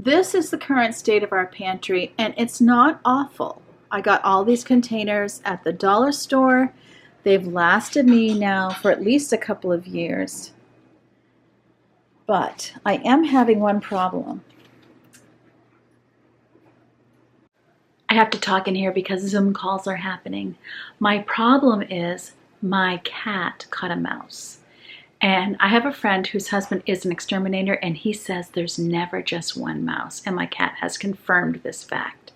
This is the current state of our pantry, and it's not awful. I got all these containers at the dollar store. They've lasted me now for at least a couple of years. But I am having one problem. I have to talk in here because Zoom calls are happening. My problem is my cat caught a mouse. And I have a friend whose husband is an exterminator, and he says there's never just one mouse, and my cat has confirmed this fact.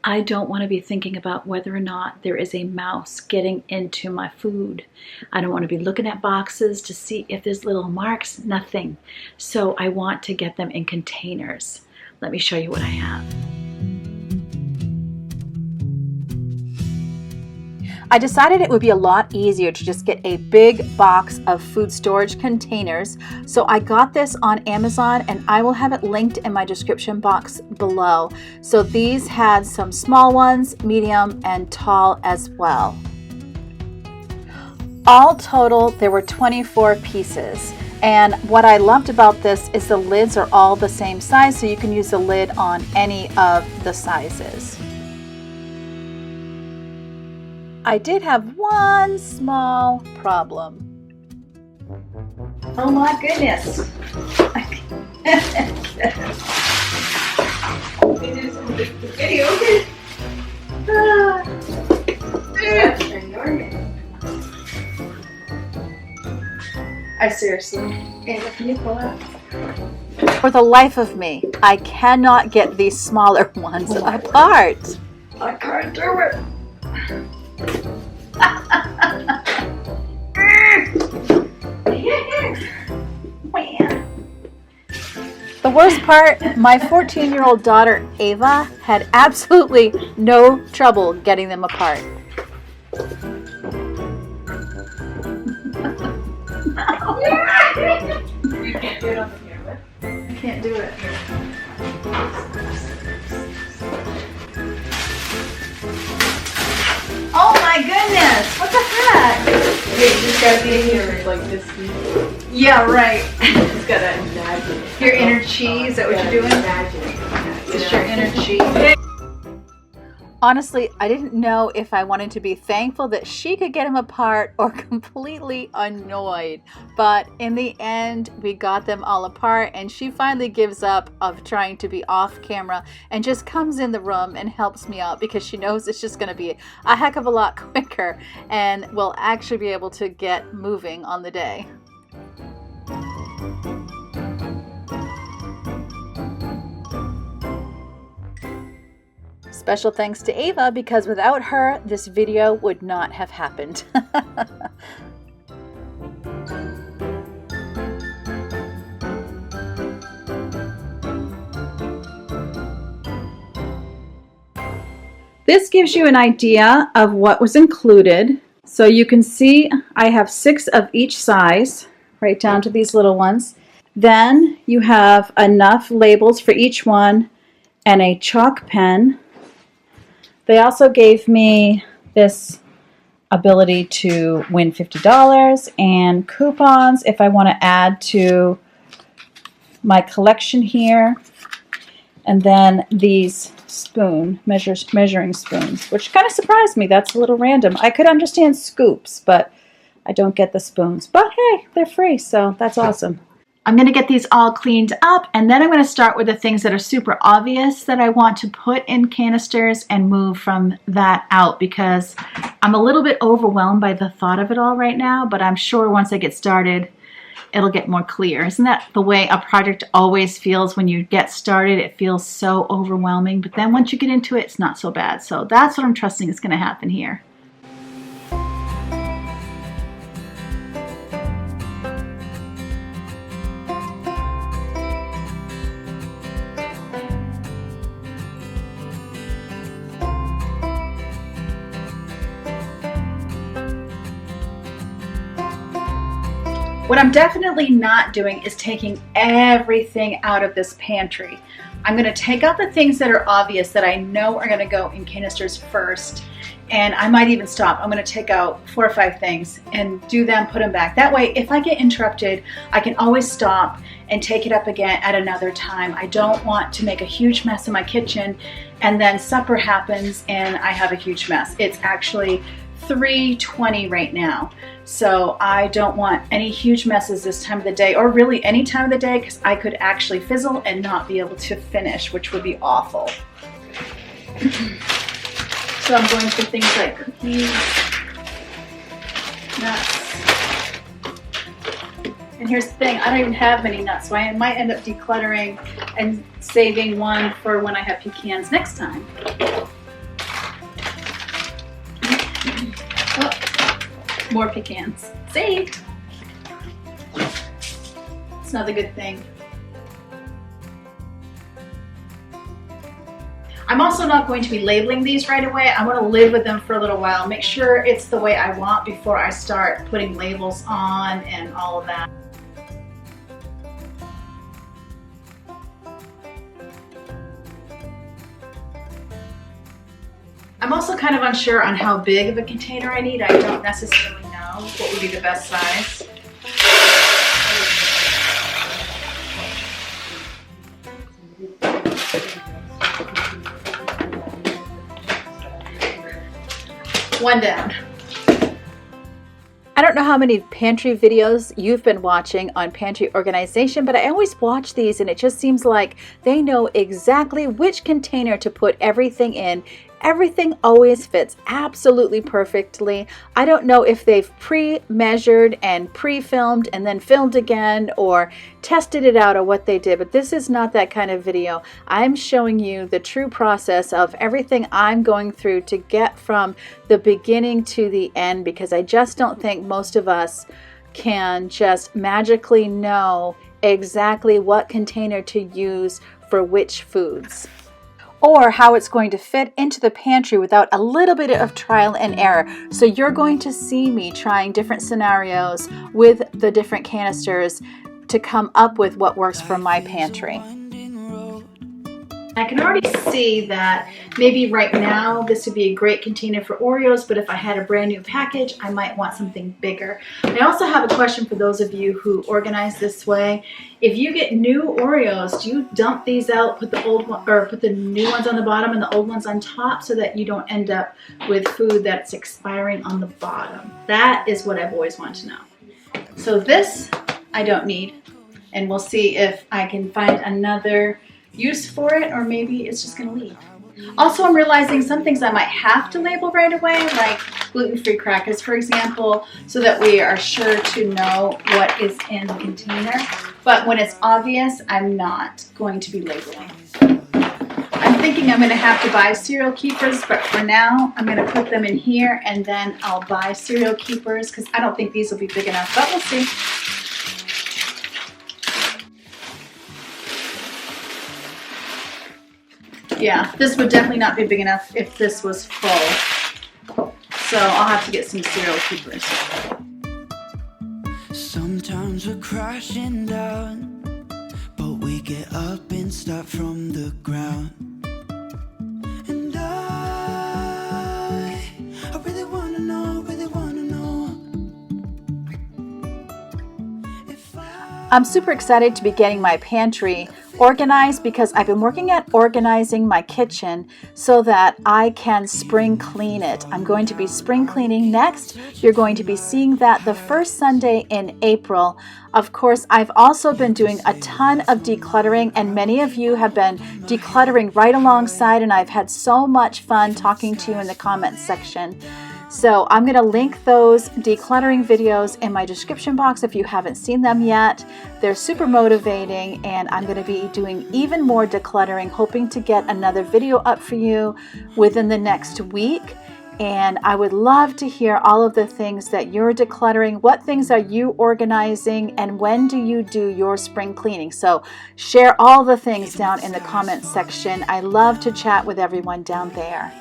I don't want to be thinking about whether or not there is a mouse getting into my food. I don't want to be looking at boxes to see if there's little marks, nothing. So I want to get them in containers. Let me show you what I have. I decided it would be a lot easier to just get a big box of food storage containers. So I got this on Amazon, and I will have it linked in my description box below. So these had some small ones, medium, and tall as well. All total, there were 24 pieces. And what I loved about this is the lids are all the same size, so you can use the lid on any of the sizes. I did have one small problem. Oh my goodness. I seriously. Can you pull out? For the life of me, I cannot get these smaller ones apart. I can't do it. The worst part, my 14-year-old daughter Ava had absolutely no trouble getting them apart. You can't do it on the camera. I can't do it. Oh my goodness! What the heck? Hey, you just gotta be in here like this. Yeah, right. You just gotta imagine it. Your inner chi, is that what you're doing? Imagine it. Just your inner chi. Honestly, I didn't know if I wanted to be thankful that she could get them apart or completely annoyed. But in the end, we got them all apart, and she finally gives up of trying to be off camera and just comes in the room and helps me out because she knows it's just going to be a heck of a lot quicker and we'll actually be able to get moving on the day. Special thanks to Ava, because without her, this video would not have happened. This gives you an idea of what was included. So you can see I have 6 of each size, right down to these little ones. Then you have enough labels for each one and a chalk pen. They also gave me this ability to win $50 and coupons if I want to add to my collection here. And then these measuring spoons, which kind of surprised me. That's a little random. I could understand scoops, but I don't get the spoons. But hey, they're free, so that's awesome. I'm going to get these all cleaned up, and then I'm going to start with the things that are super obvious that I want to put in canisters and move from that out, because I'm a little bit overwhelmed by the thought of it all right now, but I'm sure once I get started, it'll get more clear. Isn't that the way a project always feels when you get started? It feels so overwhelming, but then once you get into it, it's not so bad. So that's what I'm trusting is going to happen here. What I'm definitely not doing is taking everything out of this pantry. I'm going to take out the things that are obvious that I know are going to go in canisters first, and I might even stop. I'm going to take out 4 or 5 things and do them, put them back. That way, if I get interrupted, I can always stop and take it up again at another time. I don't want to make a huge mess in my kitchen and then supper happens and I have a huge mess. It's actually 3:20 right now. So I don't want any huge messes this time of the day, or really any time of the day, because I could actually fizzle and not be able to finish, which would be awful. So I'm going for things like cookies, nuts. And here's the thing, I don't even have many nuts, so I might end up decluttering and saving one for when I have pecans next time. Oh, more pecans. Saved! It's another good thing. I'm also not going to be labeling these right away. I want to live with them for a little while, make sure it's the way I want before I start putting labels on and all of that. I'm also kind of unsure on how big of a container I need. I don't necessarily know what would be the best size. One down. I don't know how many pantry videos you've been watching on pantry organization, but I always watch these and it just seems like they know exactly which container to put everything in. Everything always fits absolutely perfectly. I don't know if they've pre-measured and pre-filmed and then filmed again or tested it out or what they did, but this is not that kind of video. I'm showing you the true process of everything I'm going through to get from the beginning to the end, because I just don't think most of us can just magically know exactly what container to use for which foods, or how it's going to fit into the pantry without a little bit of trial and error. So you're going to see me trying different scenarios with the different canisters to come up with what works for my pantry. I can already see that maybe right now this would be a great container for Oreos, but if I had a brand new package, I might want something bigger. I also have a question for those of you who organize this way. If you get new Oreos, do you dump these out, put the old one, or put the new ones on the bottom and the old ones on top, so that you don't end up with food that's expiring on the bottom? That is what I've always wanted to know. So this I don't need, and we'll see if I can find another use for it, or maybe it's just gonna leave. Also, I'm realizing some things I might have to label right away, like gluten-free crackers, for example, so that we are sure to know what is in the container. But when it's obvious, I'm not going to be labeling. I'm thinking I'm gonna have to buy cereal keepers, but for now, I'm gonna put them in here and then I'll buy cereal keepers, because I don't think these will be big enough, but we'll see. Yeah, this would definitely not be big enough if this was full. So I'll have to get some cereal keepers. Sometimes we're crashing down, but we get up and start from the ground. And I really wanna know, if I'm super excited to be getting my pantry organized, because I've been working at organizing my kitchen so that I can spring clean it. I'm going to be spring cleaning next. You're going to be seeing that the first Sunday in April. Of course, I've also been doing a ton of decluttering, and many of you have been decluttering right alongside, and I've had so much fun talking to you in the comments section. So I'm going to link those decluttering videos in my description box if you haven't seen them yet. They're super motivating, and I'm going to be doing even more decluttering, hoping to get another video up for you within the next week. And I would love to hear all of the things that you're decluttering. What things are you organizing, and when do you do your spring cleaning? So share all the things down in the comments section. I love to chat with everyone down there.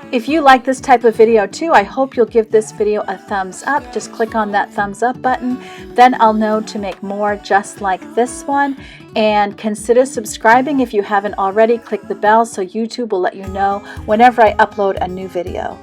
If you like this type of video too, I hope you'll give this video a thumbs up. Just click on that thumbs up button. Then I'll know to make more just like this one. And consider subscribing if you haven't already. Click the bell so YouTube will let you know whenever I upload a new video.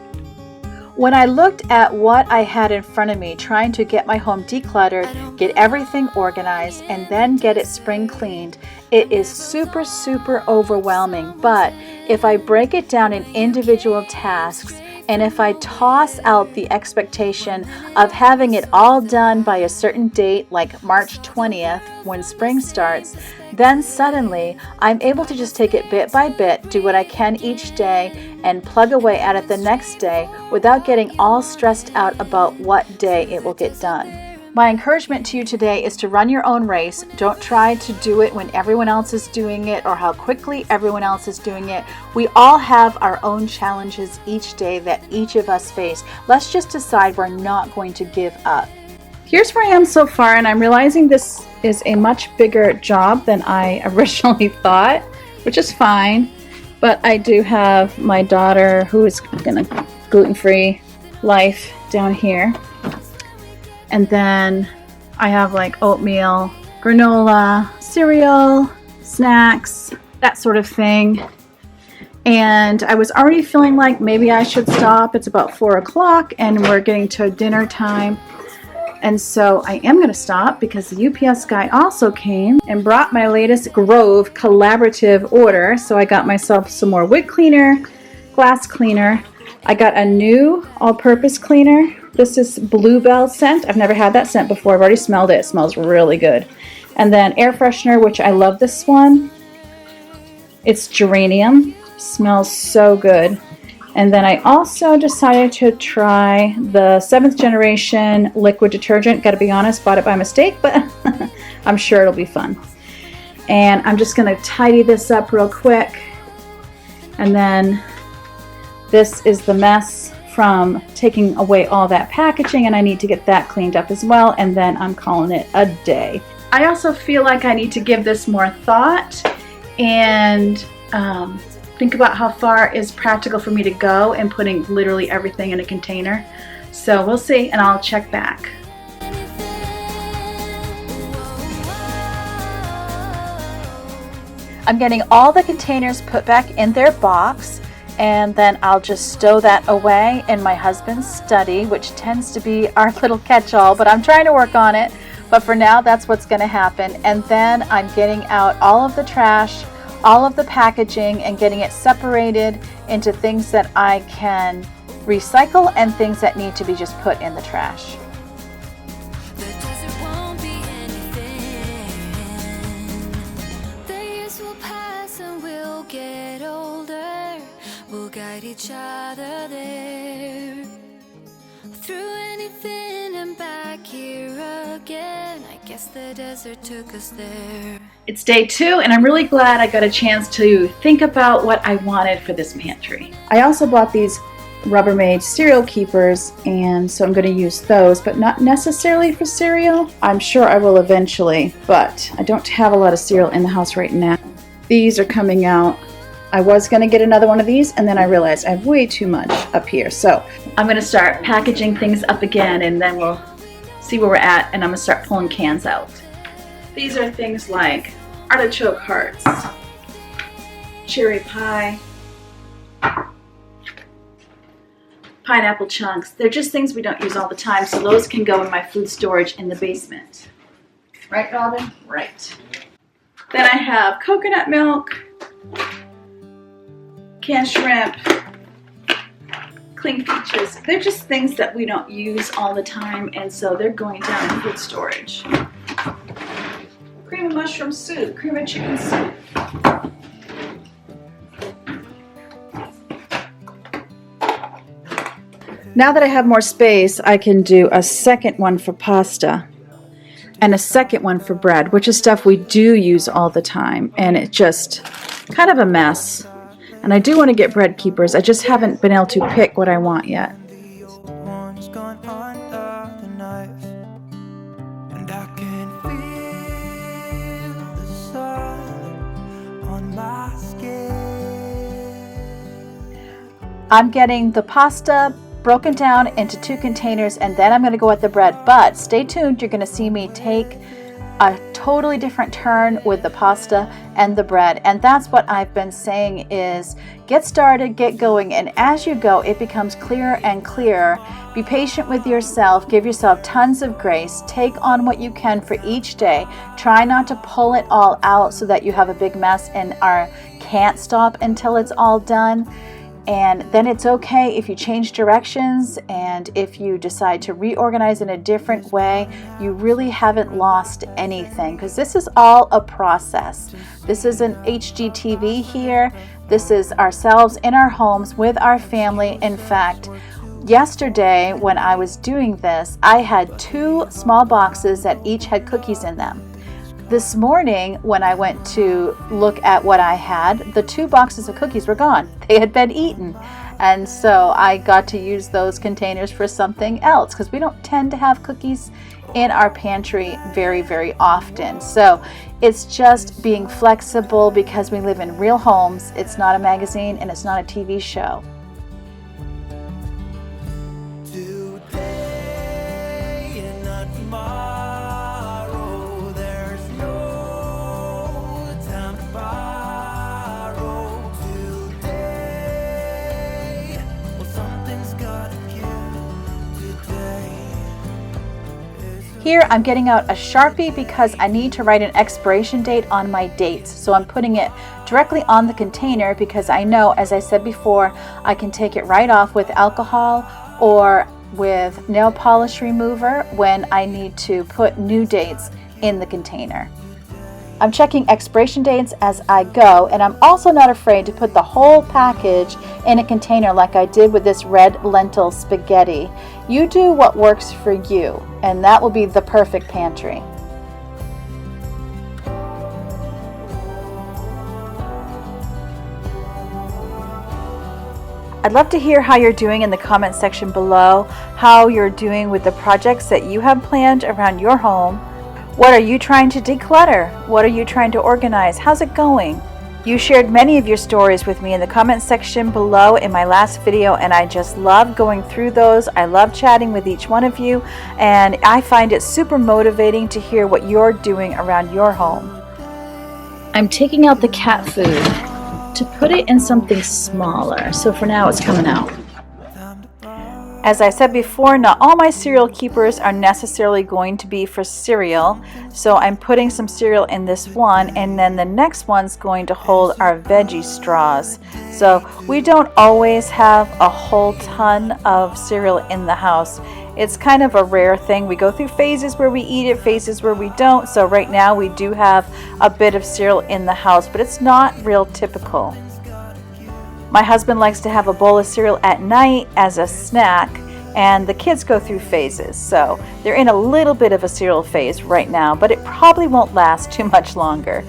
When I looked at what I had in front of me, trying to get my home decluttered, get everything organized, and then get it spring cleaned, it is super, super overwhelming. But if I break it down in individual tasks, and if I toss out the expectation of having it all done by a certain date, like March 20th, when spring starts, then suddenly I'm able to just take it bit by bit, do what I can each day, and plug away at it the next day without getting all stressed out about what day it will get done. My encouragement to you today is to run your own race. Don't try to do it when everyone else is doing it or how quickly everyone else is doing it. We all have our own challenges each day that each of us face. Let's just decide we're not going to give up. Here's where I am so far, and I'm realizing this is a much bigger job than I originally thought, which is fine. But I do have my daughter who is in a gluten-free life down here. And then I have like oatmeal, granola, cereal, snacks, that sort of thing. And I was already feeling like maybe I should stop. It's about 4 o'clock and we're getting to dinner time. And so I am going to stop because the UPS guy also came and brought my latest Grove collaborative order. So I got myself some more wood cleaner, glass cleaner. I got a new all-purpose cleaner. This is Bluebell scent. I've never had that scent before. I've already smelled it. It smells really good. And then air freshener, which I love this one. It's geranium. Smells so good. And then I also decided to try the 7th generation liquid detergent. Gotta be honest, bought it by mistake, but I'm sure it'll be fun. And I'm just gonna tidy this up real quick. And then this is the mess from taking away all that packaging, and I need to get that cleaned up as well, and then I'm calling it a day. I also feel like I need to give this more thought and think about how far is practical for me to go and putting literally everything in a container. So we'll see, and I'll check back. I'm getting all the containers put back in their box, and then I'll just stow that away in my husband's study, which tends to be our little catch-all, but I'm trying to work on it. But for now, that's what's going to happen. And then I'm getting out all of the trash, all of the packaging, and getting it separated into things that I can recycle and things that need to be just put in the trash. We'll guide each other there, through anything and back here again. I guess the desert took us there. It's day 2, and I'm really glad I got a chance to think about what I wanted for this pantry. I also bought these Rubbermaid cereal keepers, and so I'm going to use those, but not necessarily for cereal. I'm sure I will eventually, but I don't have a lot of cereal in the house right now. These are coming out. I was going to get another one of these, and then I realized I have way too much up here. So I'm going to start packaging things up again, and then we'll see where we're at, and I'm going to start pulling cans out. These are things like artichoke hearts, cherry pie, pineapple chunks. They're just things we don't use all the time, so those can go in my food storage in the basement. Right, Robin? Right. Then I have coconut milk, canned shrimp, cling peaches. They're just things that we don't use all the time, and so they're going down in food storage. Cream of mushroom soup, cream of chicken soup. Now that I have more space, I can do a second one for pasta and a second one for bread, which is stuff we do use all the time, and it's just kind of a mess. And I do want to get bread keepers. I just haven't been able to pick what I want yet. I'm getting the pasta broken down into 2 containers, and then I'm going to go at the bread. But stay tuned, you're going to see me take a totally different turn with the pasta and the bread. And that's what I've been saying is get started, get going, and as you go, it becomes clearer and clearer. Be patient with yourself, give yourself tons of grace, take on what you can for each day. Try not to pull it all out so that you have a big mess and can't stop until it's all done. And then it's okay if you change directions, and if you decide to reorganize in a different way. You really haven't lost anything, because this is all a process. This isn't HGTV here. This is ourselves in our homes with our family. In fact, yesterday when I was doing this, I had 2 small boxes that each had cookies in them. This morning, when I went to look at what I had, the 2 boxes of cookies were gone. They had been eaten. And so I got to use those containers for something else, because we don't tend to have cookies in our pantry very, very often. So it's just being flexible, because we live in real homes. It's not a magazine and it's not a TV show. Today and not tomorrow, there's no time to borrow. Today, well, something's gotta give today. Here I'm getting out a Sharpie because I need to write an expiration date on my dates. So I'm putting it directly on the container, because I know, as I said before, I can take it right off with alcohol or with nail polish remover when I need to put new dates in the container. I'm checking expiration dates as I go, and I'm also not afraid to put the whole package in a container like I did with this red lentil spaghetti. You do what works for you, and that will be the perfect pantry. I'd love to hear how you're doing in the comment section below, how you're doing with the projects that you have planned around your home. What are you trying to declutter? What are you trying to organize? How's it going? You shared many of your stories with me in the comment section below in my last video, and I just love going through those. I love chatting with each one of you, and I find it super motivating to hear what you're doing around your home. I'm taking out the cat food to put it in something smaller. So for now it's coming out. As I said before, not all my cereal keepers are necessarily going to be for cereal. So I'm putting some cereal in this one, and then the next one's going to hold our veggie straws. So we don't always have a whole ton of cereal in the house. It's kind of a rare thing. We go through phases where we eat it, phases where we don't. So right now we do have a bit of cereal in the house, but it's not real typical. My husband likes to have a bowl of cereal at night as a snack, and the kids go through phases. So they're in a little bit of a cereal phase right now, but it probably won't last too much longer.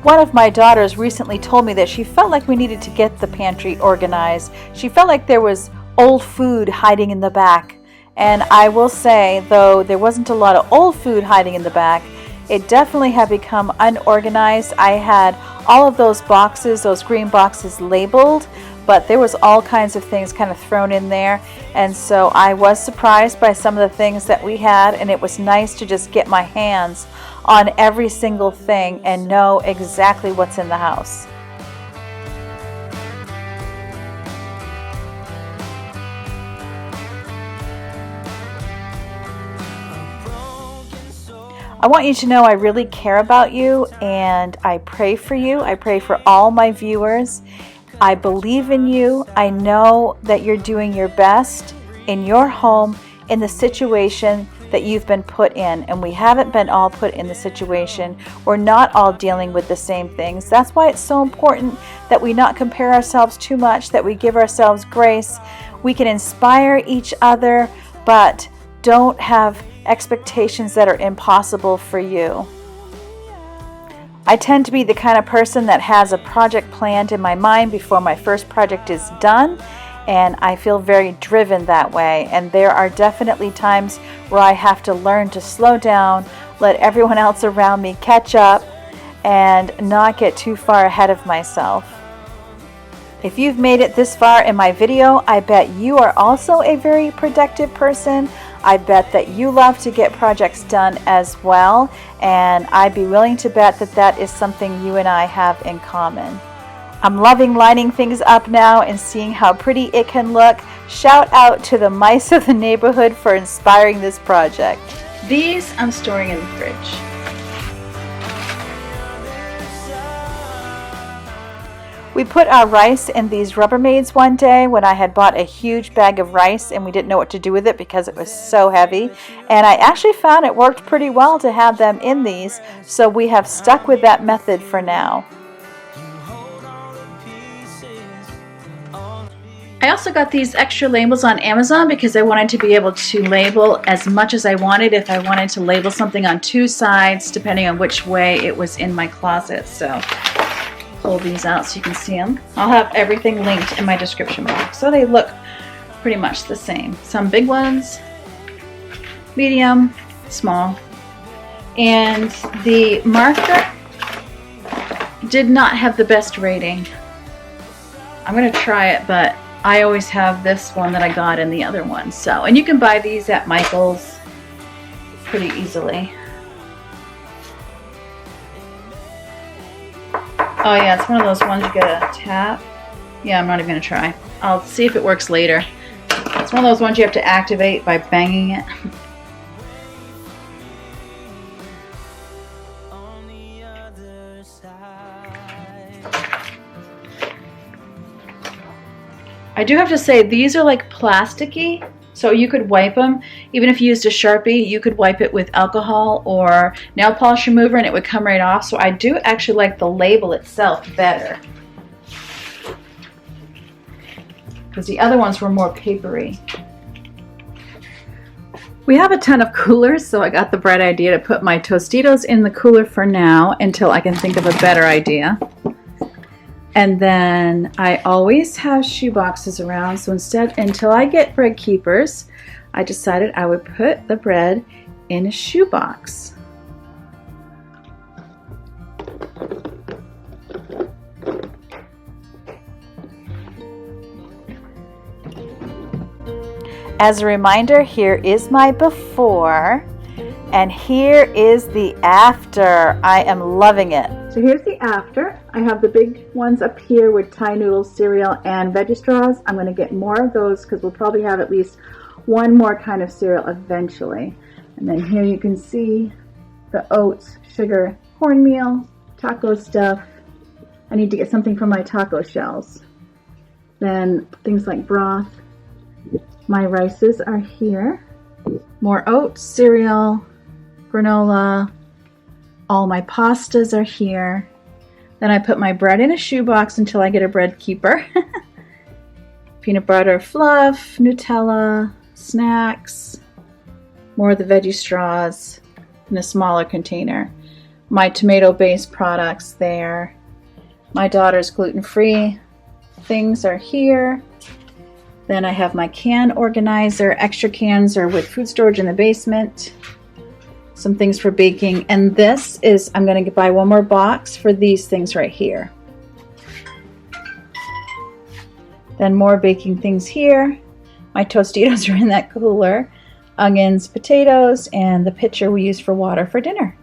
One of my daughters recently told me that she felt like we needed to get the pantry organized. She felt like there was old food hiding in the back. And I will say, though there wasn't a lot of old food hiding in the back, it definitely had become unorganized. I had all of those boxes, those green boxes labeled, but there was all kinds of things kind of thrown in there. And so I was surprised by some of the things that we had, and it was nice to just get my hands on every single thing and know exactly what's in the house. I want you to know I really care about you, and I pray for you. I pray for all my viewers. I believe in you. I know that you're doing your best in your home, in the situation that you've been put in. And we haven't been all put in the situation. We're not all dealing with the same things. That's why it's so important that we not compare ourselves too much, that we give ourselves grace. We can inspire each other, but don't have expectations that are impossible for you. I tend to be the kind of person that has a project planned in my mind before my first project is done, and I feel very driven that way. And there are definitely times where I have to learn to slow down, let everyone else around me catch up, and not get too far ahead of myself. If you've made it this far in my video, I bet you are also a very productive person. I bet that you love to get projects done as well, and I'd be willing to bet that that is something you and I have in common. I'm loving lining things up now and seeing how pretty it can look. Shout out to the mice of the neighborhood for inspiring this project. These I'm storing in the fridge. We put our rice in these Rubbermaids one day when I had bought a huge bag of rice and we didn't know what to do with it because it was so heavy. And I actually found it worked pretty well to have them in these, so we have stuck with that method for now. I also got these extra labels on Amazon because I wanted to be able to label as much as I wanted if I wanted to label something on two sides depending on which way it was in my closet. So pull these out so you can see them. I'll have everything linked in my description box. So they look pretty much the same. Some big ones, medium, small. And the marker did not have the best rating. I'm going to try it, but I always have this one that I got in the other one. So, and you can buy these at Michael's pretty easily. Oh yeah, it's one of those ones you gotta tap. Yeah, I'm not even gonna try. I'll see if it works later. It's one of those ones you have to activate by banging it. I do have to say, these are like plasticky, so you could wipe them. Even if you used a Sharpie, you could wipe it with alcohol or nail polish remover and it would come right off. So I do actually like the label itself better, because the other ones were more papery. We have a ton of coolers, so I got the bright idea to put my Tostitos in the cooler for now until I can think of a better idea. And then I always have shoe boxes around, so instead, until I get bread keepers, I decided I would put the bread in a shoe box. As a reminder, here is my before, and here is the after. I am loving it. So here's the after. I have the big ones up here with Thai noodle cereal and veggie straws. I'm going to get more of those because we'll probably have at least one more kind of cereal eventually. And then here you can see the oats, sugar, cornmeal, taco stuff. I need to get something from my taco shells. Then things like broth. My rices are here. More oats, cereal, granola. All my pastas are here. Then I put my bread in a shoebox until I get a bread keeper. Peanut butter fluff, Nutella, snacks, more of the veggie straws in a smaller container. My tomato-based products there. My daughter's gluten-free things are here. Then I have my can organizer. Extra cans are with food storage in the basement. Some things for baking, and this is, I'm going to buy one more box for these things right here. Then more baking things here. My Tostitos are in that cooler. Onions, potatoes, and the pitcher we use for water for dinner.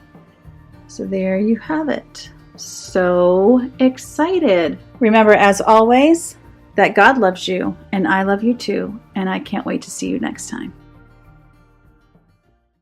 So there you have it. So excited. Remember, as always, that God loves you, and I love you too, and I can't wait to see you next time.